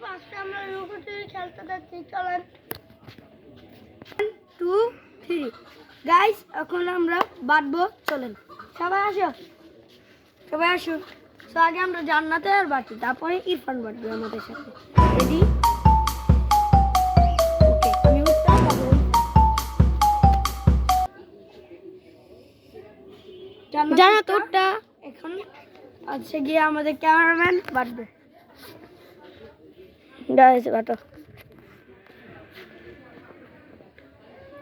আজকে আমরা লুকোচুরি খেলতে যাচ্ছি, চলেন। 1 2 3 গাইস, এখন আমরা বাঁটবো, চলেন। সবাই আসো, সবাই আসো। তো আগে আমরা জান্নাতে আর বাঁটি, তারপরে ইরফান বাঁটবে আমাদের সাথে। রেডি? ওকে, আমি উঠতে পারবো। জান্নাত উঠটা এখন আছে গিয়ে আমাদের ক্যামেরাম্যান বাঁটবে। গাইস বাটো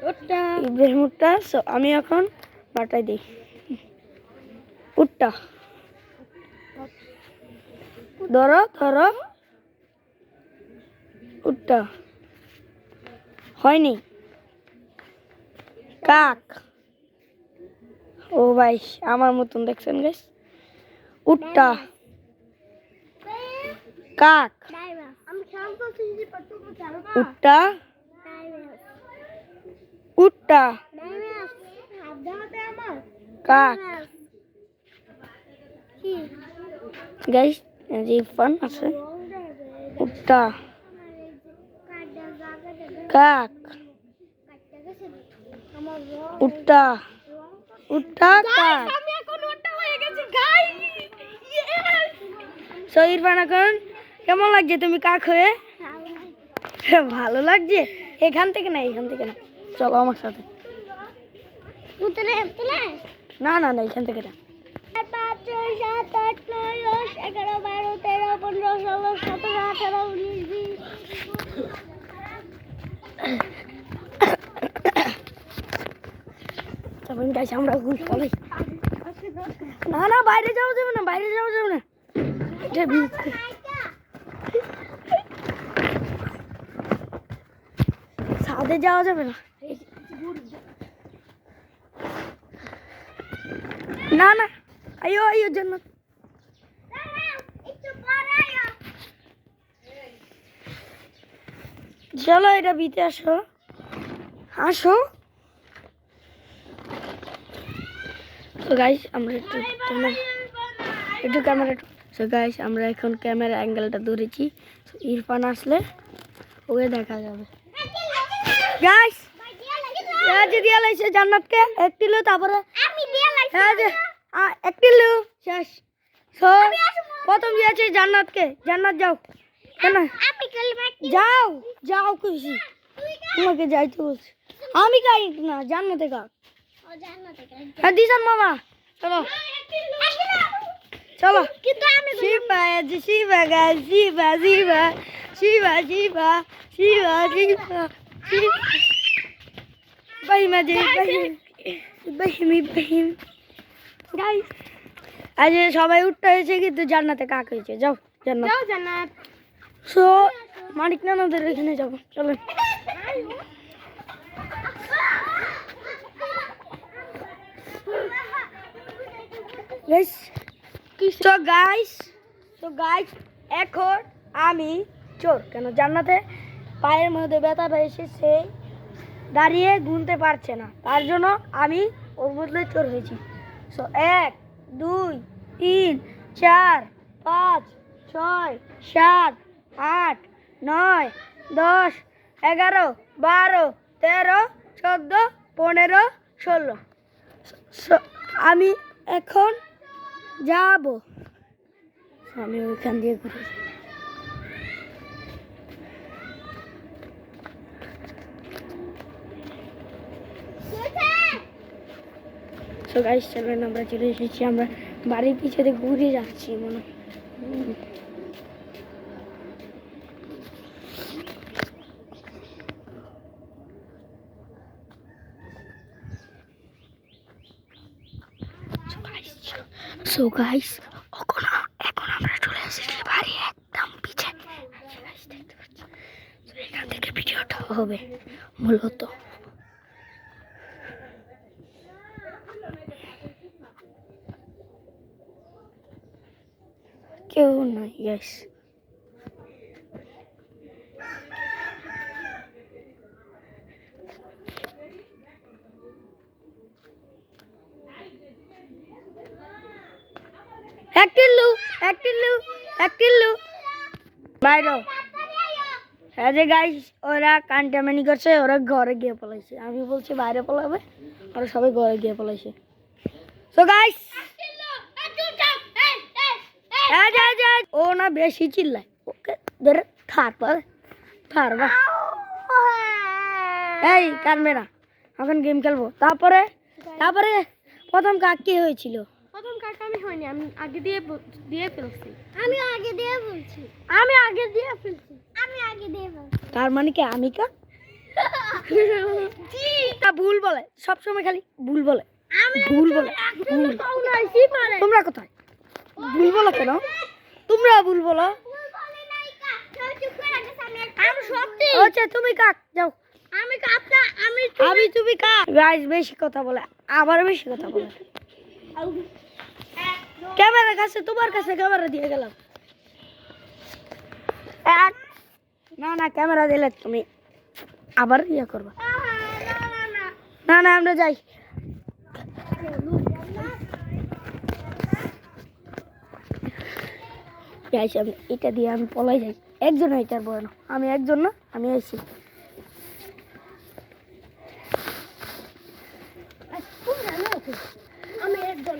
উঠটা, ইব্রাহিম উঠটা। সো আমি এখন বাটাই দিই উঠটা। ধরো ধরো, উঠটা হয়নি। কাক। ও ভাই, আমার মতন দেখছেন গাইস। উঠটা, কাক, উঠটা, উঠটা, কাক। গাইস ইরফান আছে। উঠটা, কাক, উঠটা, উঠটা, কাক। সো ইরফান এখন কেমন লাগছে তুমি কাক হয়ে? ভালো লাগছে। এখান থেকে না, এখান থেকে না, চলো আমার সাথে। না না না, এখান থেকে না। 5 6 7 8 9 10 11 12 13 15 16 17 18 19 20। তখন গাইস আমরা ঘুষ পালাই। না না, বাইরে যাওয়া যাবে না, বাইরে যাওয়া যাবে না। ছাদে যাওয়া যাবে না। না না, আইও আইও জান্নাত। চলো এটা বিতে আসো, আসো। তো গাইস আমরা একটু ক্যামেরা। সো গাইস আমরা এখন ক্যামেরা অ্যাঙ্গেলটা ধরেছি। ইরফান আসলে ওকে দেখা যাবে। গাইস যে দিয়া লাইছে জান্নাতকে একটি লো, তারপরে আমি দিয়া লাইছি। হ্যাঁ যে একটি লো শেষ। সো প্রথম দিয়েছে জান্নাতকে। জান্নাত যাও। কেন আমি যাও যাও কইছি, তোমাকে যাইতে বলছি। আমি কাই না, জান্নাতে কাক। ও জান্নাতে কাক। হ্যাঁ দিশান মামা, চলো চলো। কিন্তু আমি শিবা শিবা গাইস, শিবা শিবা শিবা শিবা শিবা শিবা আজ সবাই উঠতে হয়েছে, কিন্তু জান্নাতে কাক হয়েছে। যাও জান্নাত, যাও জান্নাত। সো মানিক নানাদের এখানে যাবো, চলো। তো গাইস এখন আমি চোর। কেন? জান্নাতে পায়ের মধ্যে ব্যথা পেয়েছে, সে দাঁড়িয়ে গুনতে পারছে না, তার জন্য আমি ওর বদলে চোর হয়েছি। সো 1 2 3 4 5 6 7 8 9 10 11 12 13 14 15 16। আমি এখন যাব, আমি ওইখান দিয়ে ঘুরে। তো গাইস চলেন, আমরা চলে এসেছি। আমরা বাড়ির পিছনে ঘুরে যাচ্ছি মনে। সো গাইস এখন আমরা চলে এসেছি বাড়ি একদম পিছে। দেখতে পাচ্ছি, এখান থেকে ভিডিওটা হবে মূলত। কেউ নাই গাইস। একটিল্লু বাইরো। হ্যাঁ যে গাইস ওরা কান্টামানি করছে, ওরা ঘরে গিয়ে পলাইছে। আমি বলছি বাইরে পলাবে, ওরা সবাই ঘরে গিয়ে পলাইছে। সো গাইস ও না বেশি চিল্লায়, ওকে ধরে থারবা এই কানবে না, এখন গেম খেলবো। তারপরে প্রথম কাক কি হয়েছিল? প্রথম কাকা আমি হয়নি, আমি আগে দিয়ে ফেলছি। তার মানে কি আমি কা ভুল বলে, সবসময় খালি ভুল বলে, ভুল বলে। তোমরা কোথায় ভুল বলো কেন? তোমরা ভুল বলো। আচ্ছা তুমি কাক যাও, আমি তুমি কাক। গাইস বেশি কথা বলে, আবার বেশি কথা বলে। ক্যামেরা কাছে, তোমার কাছে ক্যামেরা দিয়ে গেলাম। না না ক্যামেরা দিলে তুমি আবার ইয়ে করবা। না না আমরা যাই। আমি এটা দিয়ে আমি পলাই যাই। একজন এটার বড় না, আমি একজন না, আমি আইছি। আমি একজন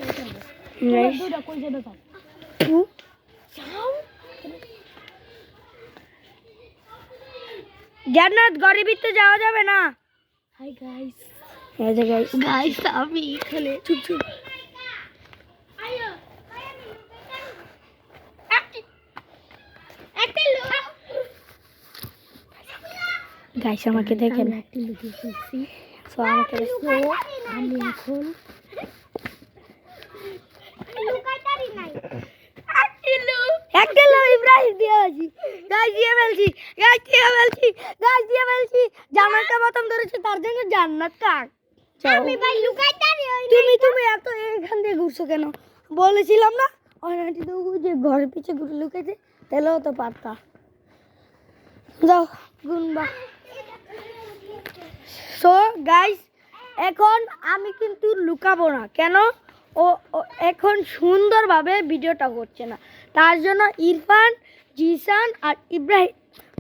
জান্নাত গরিবিতে যাওয়া যাবে না। হাই গাইস, এই যে গাইস গাইস আমি এখানে চুপ চুপ। গাইস আমাকে দেখেন, সো আমাকে আমি এখন ইব্রাহিম দিয়ে আছি। গাইস দিয়ে ফেলছি, জান্নাতকে প্রথম ধরেছে, তার জন্য জান্নাত কাক। আমি ভাই লুকাইতারি তুমি এত এখান দিয়ে ঘুরছো কেন? বলেছিলাম না অনাটি তো যে ঘরের পিছে ঘুরে লুকাইতে, তাহলেও তো পারতা। যাও গুনবা। সো গাইস এখন আমি কিন্তু লুকাবো না, কেন? ও এখন সুন্দরভাবে ভিডিওটা করছে না, তার জন্য ইরফান, জিসান আর ইব্রাহিম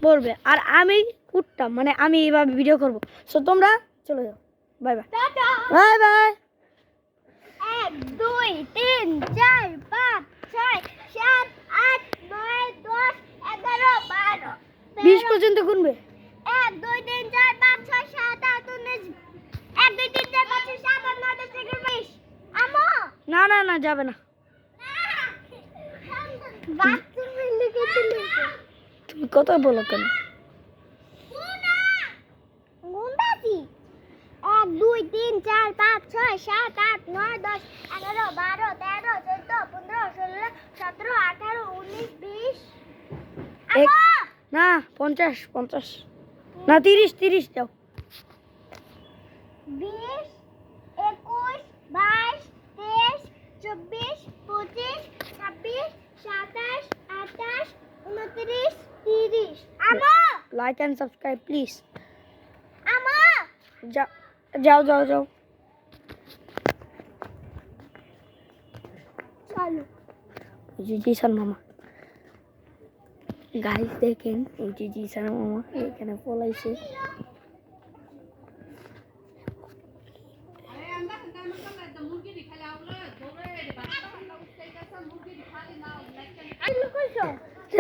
বলবে, আর আমি উঠতাম, মানে আমি এইভাবে ভিডিও করব। সো তোমরা চলে যাও, বাই বাই বাই বাই। 1 2 3 4 5 6 7 8 9 10 11 12 20 পর্যন্ত গুনবে। 1 2 3 4 5 6 7 8 9 1 2 3 4 5 6 7 8 9 10 11 20 আমো না না না যাবে না, বাথরুমে লিখেছিলে তুমি কথা বলো কেন? গুন্ডাছি 1 2 3 4 5 6 7 8 9 10 11 12 13 14 15 16 17 18 19 20 এক না 50 না 30 যাও। 20 21 22 23 24 25 26 27 28 29 30 আমা লাইক এন্ড সাবস্ক্রাইব প্লিজ। আমা যাও চলো জিসান মামা। গাইস দেখেন এই যে জিসান মামা এখানে পলাইছে।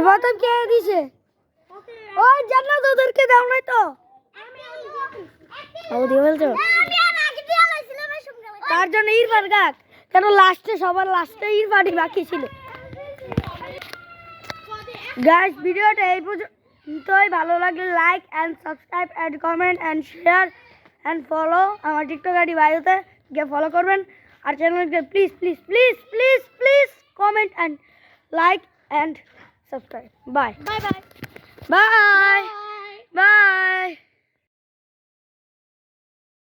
প্রথম কে দিছে? ওই জান্নাত ওদেরকে দাও নাই তো? ও দিয়ে বলছো তার জন্য ইরফান কাক, কেন লাস্টে সবার লাস্টে ইরফানই বাকি ছিল। গাইস ভিডিওটা এই পর্যন্তই, ভালো লাগলে like and subscribe and comment and share and follow. আমার টিকটক আইডি বায়োতে গিয়ে ফলো করবেন, আর চ্যানেলকে please please please please please comment and like and subscribe. Bye bye bye bye by.